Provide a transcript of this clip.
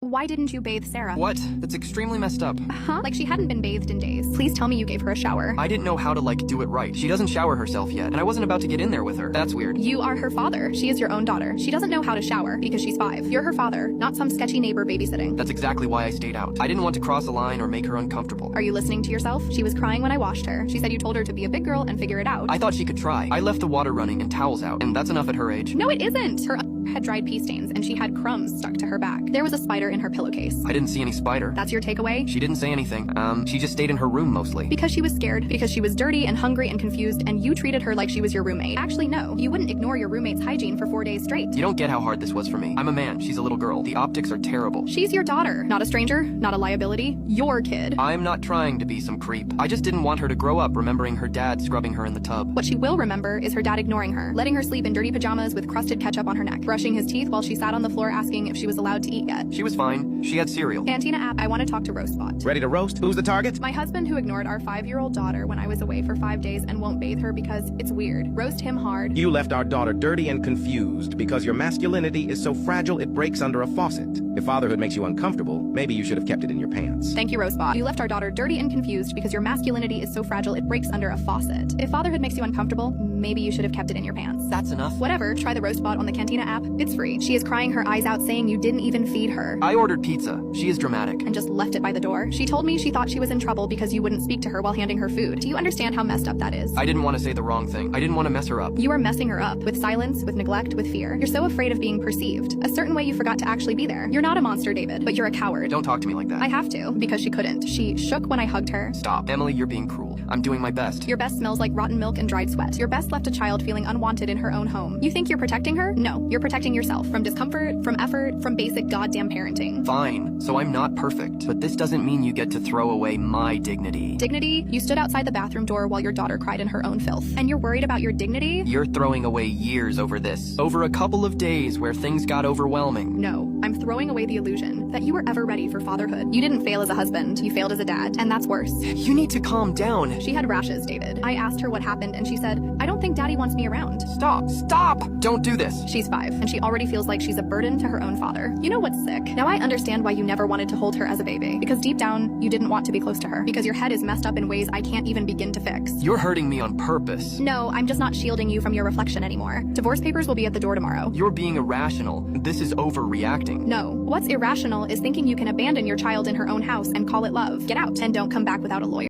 Why didn't you bathe Sarah? What? That's extremely messed up. Huh? Like she hadn't been bathed in days. Please tell me you gave her a shower. I didn't know how to, do it right. She doesn't shower herself yet, and I wasn't about to get in there with her. That's weird. You are her father. She is your own daughter. She doesn't know how to shower because she's 5. You're her father, not some sketchy neighbor babysitting. That's exactly why I stayed out. I didn't want to cross a line or make her uncomfortable. Are you listening to yourself? She was crying when I washed her. She said you told her to be a big girl and figure it out. I thought she could try. I left the water running and towels out, and that's enough at her age. No, it isn't. Her had dried pee stains and she had crumbs stuck to her back. There was a spider in her pillowcase. I didn't see any spider. That's your takeaway? She didn't say anything. She just stayed in her room mostly. Because she was scared, because she was dirty and hungry and confused, and you treated her like she was your roommate. Actually, no. You wouldn't ignore your roommate's hygiene for 4 days straight. You don't get how hard this was for me. I'm a man. She's a little girl. The optics are terrible. She's your daughter. Not a stranger, not a liability. Your kid. I'm not trying to be some creep. I just didn't want her to grow up remembering her dad scrubbing her in the tub. What she will remember is her dad ignoring her, letting her sleep in dirty pajamas with crusted ketchup on her neck, brushing his teeth while she sat on the floor asking if she was allowed to eat yet. She was fine. She had cereal. Cantina app, I want to talk to Roastbot. Ready to roast? Who's the target? My husband who ignored our 5-year-old daughter when I was away for 5 days and won't bathe her because it's weird. Roast him hard. You left our daughter dirty and confused because your masculinity is so fragile it breaks under a faucet. If fatherhood makes you uncomfortable, maybe you should have kept it in your pants. Thank you, Roastbot. You left our daughter dirty and confused because your masculinity is so fragile it breaks under a faucet. If fatherhood makes you uncomfortable, maybe you should have kept it in your pants. That's enough. Whatever, try the Roastbot on the Cantina app. It's free. She is crying her eyes out saying you didn't even feed her. I ordered pizza. She is dramatic. And just left it by the door. She told me she thought she was in trouble because you wouldn't speak to her while handing her food. Do you understand how messed up that is? I didn't want to say the wrong thing. I didn't want to mess her up. You are messing her up with silence, with neglect, with fear. You're so afraid of being perceived. A certain way you forgot to actually be there. You're not a monster, David, but you're a coward. Don't talk to me like that. I have to, because she couldn't. She shook when I hugged her. Stop. Emily, you're being cruel. I'm doing my best. Your best smells like rotten milk and dried sweat. Your best left a child feeling unwanted in her own home. You think you're protecting her? No, you're protecting yourself from discomfort, from effort, from basic goddamn parenting. Fine. So I'm not perfect, but this doesn't mean you get to throw away my dignity. Dignity? You stood outside the bathroom door while your daughter cried in her own filth. And you're worried about your dignity? You're throwing away years over this. Over a couple of days where things got overwhelming. No, I'm throwing away the illusion that you were ever ready for fatherhood. You didn't fail as a husband, you failed as a dad, and that's worse. You need to calm down. She had rashes, David. I asked her what happened and she said, I don't think daddy wants me around. Stop. Stop! Don't do this. She's 5, and she already feels like she's a burden to her own father. You know what's sick? Now I understand why you never wanted to hold her as a baby. Because deep down, you didn't want to be close to her. Because your head is messed up in ways I can't even begin to fix. You're hurting me on purpose. No, I'm just not shielding you from your reflection anymore. Divorce papers will be at the door tomorrow. You're being irrational. This is overreacting. No, what's irrational is thinking you can abandon your child in her own house and call it love. Get out and don't come back without a lawyer.